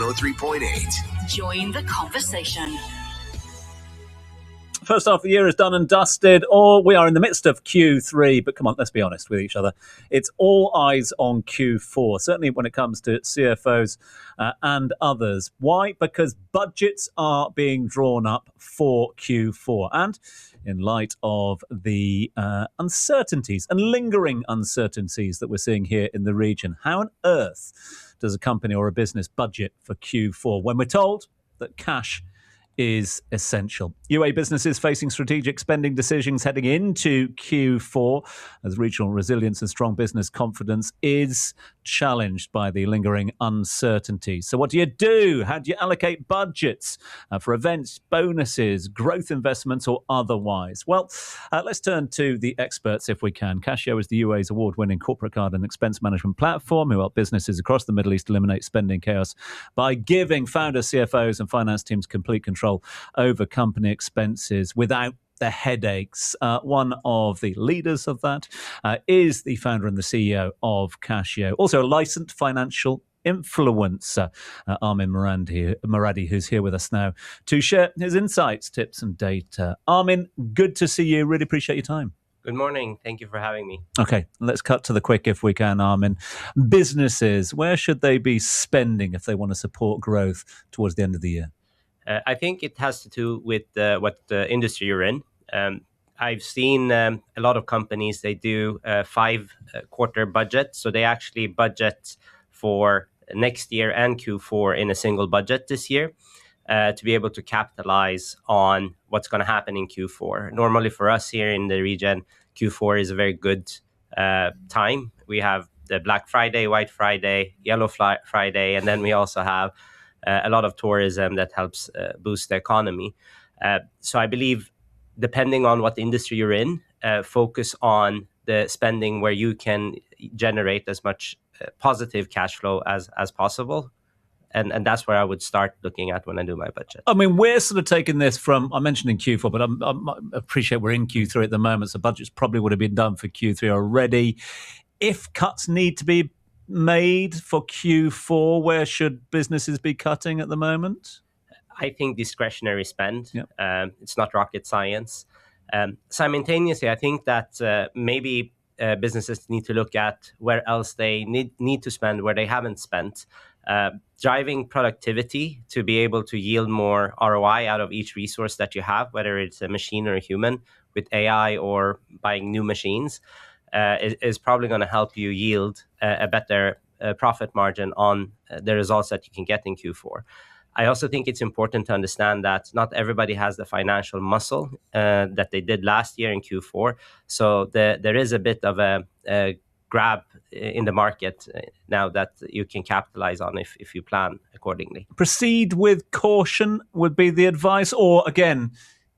103.8. Join the conversation. First half of the year is done and dusted, or we are in the midst of Q3. But come on, let's be honest with each other. It's all eyes on Q4, certainly when it comes to CFOs and others. Why? Because budgets are being drawn up for Q4. And in light of the uncertainties and lingering uncertainties that we're seeing here in the region, how on earth does a company or a business budget for Q4 when we're told that cash is essential? UAE businesses facing strategic spending decisions heading into Q4 as regional resilience and strong business confidence is challenged by the lingering uncertainty. So what do you do? How do you allocate budgets for events, bonuses, growth investments or otherwise? Well, let's turn to the experts if we can. Qashio is the UAE's award-winning corporate card and expense management platform who help businesses across the Middle East eliminate spending chaos by giving founders, CFOs and finance teams complete control over company expenses without the headaches. One of the leaders of that is the founder and the CEO of Qashio, also a licensed financial influencer, Armin Moradi, who's here with us now to share his insights, tips and data. Armin, good to see you. Really appreciate your time. Good morning. Thank you for having me. Okay, let's cut to the quick if we can, Armin. Businesses, where should they be spending if they want to support growth towards the end of the year? I think it has to do with what industry you're in. I've seen a lot of companies, they do 5-quarter budget. So they actually budget for next year and Q4 in a single budget this year to be able to capitalize on what's going to happen in Q4. Normally for us here in the region, Q4 is a very good time. We have the Black Friday, White Friday, Yellow Friday, and then we also have a lot of tourism that helps boost the economy. So I believe, depending on what industry you're in, focus on the spending where you can generate as much positive cash flow as possible. And that's where I would start looking at when I do my budget. I mean, we're sort of taking this from, I mentioned in Q4, but I appreciate we're in Q3 at the moment, so budgets probably would have been done for Q3 already. If cuts need to be made for Q4, where should businesses be cutting at the moment? I think discretionary spend. Yep. It's not rocket science. Simultaneously, I think that maybe businesses need to look at where else they need to spend, where they haven't spent. Driving productivity to be able to yield more ROI out of each resource that you have, whether it's a machine or a human, with AI or buying new machines, is probably going to help you yield a better profit margin on the results that you can get in Q4. I also think it's important to understand that not everybody has the financial muscle that they did last year in Q4. So there is a bit of a grab in the market now that you can capitalize on if you plan accordingly. Proceed with caution would be the advice, or again,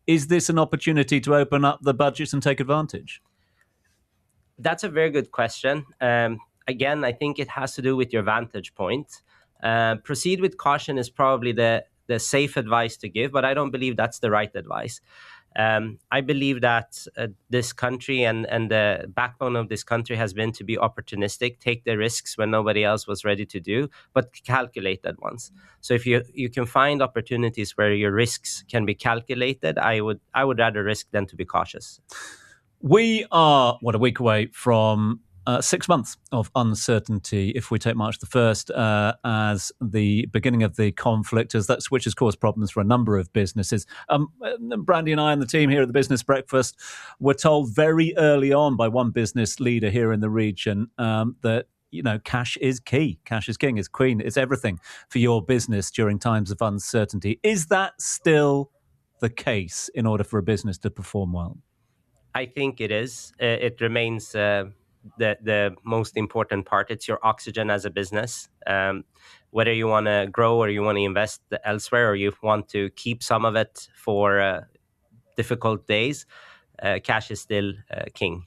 is this an opportunity to open up the budgets and take advantage? That's a very good question. Again, I think it has to do with your vantage point. Proceed with caution is probably the safe advice to give, but I don't believe that's the right advice. I believe that this country and the backbone of this country has been to be opportunistic, take the risks when nobody else was ready to do, but calculated ones. So if you can find opportunities where your risks can be calculated, I would rather risk than to be cautious. We are, a week away from 6 months of uncertainty, if we take March the 1st as the beginning of the conflict, which has caused problems for a number of businesses. Brandy and I and the team here at the Business Breakfast were told very early on by one business leader here in the region that, cash is key. Cash is king, is queen, is everything for your business during times of uncertainty. Is that still the case in order for a business to perform well? I think it is. It remains the most important part. It's your oxygen as a business. Whether you want to grow or you want to invest elsewhere or you want to keep some of it for difficult days, cash is still king.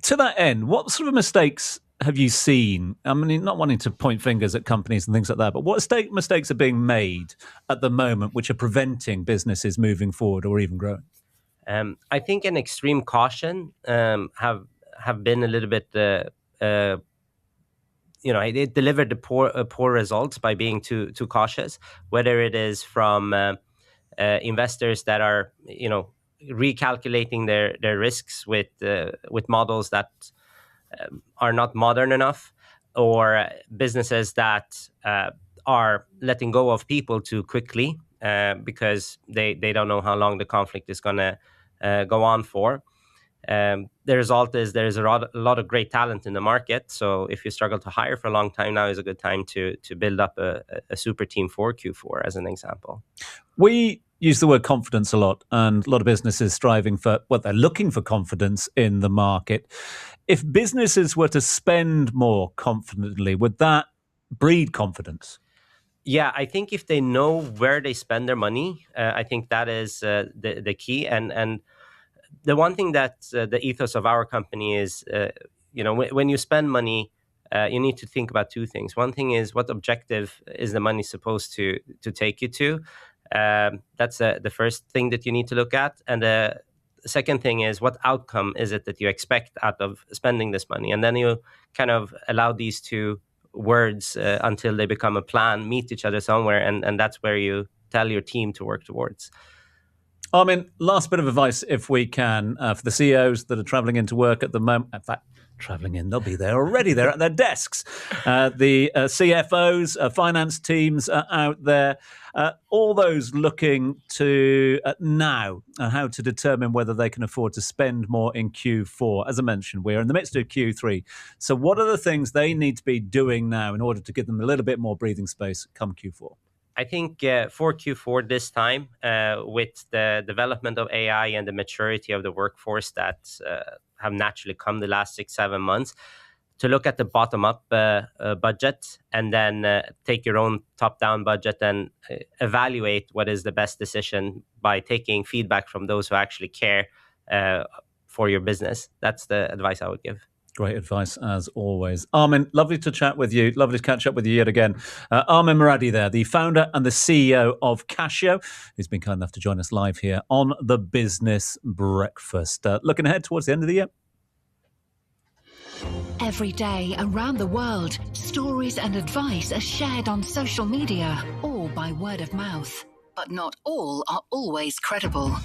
To that end, what sort of mistakes have you seen? I mean, not wanting to point fingers at companies and things like that, but what mistakes are being made at the moment which are preventing businesses moving forward or even growing? I think an extreme caution have been a little bit it delivered the poor results by being too cautious. Whether it is from investors that are recalculating their risks with models that are not modern enough, or businesses that are letting go of people too quickly because they don't know how long the conflict is going to go on for. The result is there's a lot of great talent in the market. So if you struggle to hire for a long time, now is a good time to build up a super team for Q4, as an example. We use the word confidence a lot, and a lot of businesses striving for they're looking for confidence in the market. If businesses were to spend more confidently, would that breed confidence? Yeah, I think if they know where they spend their money, I think that is the key. And the one thing that the ethos of our company is, when you spend money, you need to think about two things. One thing is, what objective is the money supposed to take you to? That's the first thing that you need to look at. And the second thing is, what outcome is it that you expect out of spending this money? And then you kind of allow these two words until they become a plan, meet each other somewhere, and that's where you tell your team to work towards. Armin, last bit of advice, if we can, for the CEOs that are traveling into work at the moment. In fact, traveling in, they'll be there already. They're at their desks. The CFOs, finance teams are out there. All those looking to now how to determine whether they can afford to spend more in Q4. As I mentioned, we're in the midst of Q3. So what are the things they need to be doing now in order to give them a little bit more breathing space come Q4? I think for Q4 this time, with the development of AI and the maturity of the workforce that have naturally come the last 6-7 months, to look at the bottom-up budget and then take your own top-down budget and evaluate what is the best decision by taking feedback from those who actually care for your business. That's the advice I would give. Great advice, as always. Armin, lovely to chat with you. Lovely to catch up with you yet again. Armin Moradi there, the founder and the CEO of Qashio, who's been kind enough to join us live here on the Business Breakfast. Looking ahead towards the end of the year. Every day around the world, stories and advice are shared on social media, all by word of mouth. But not all are always credible.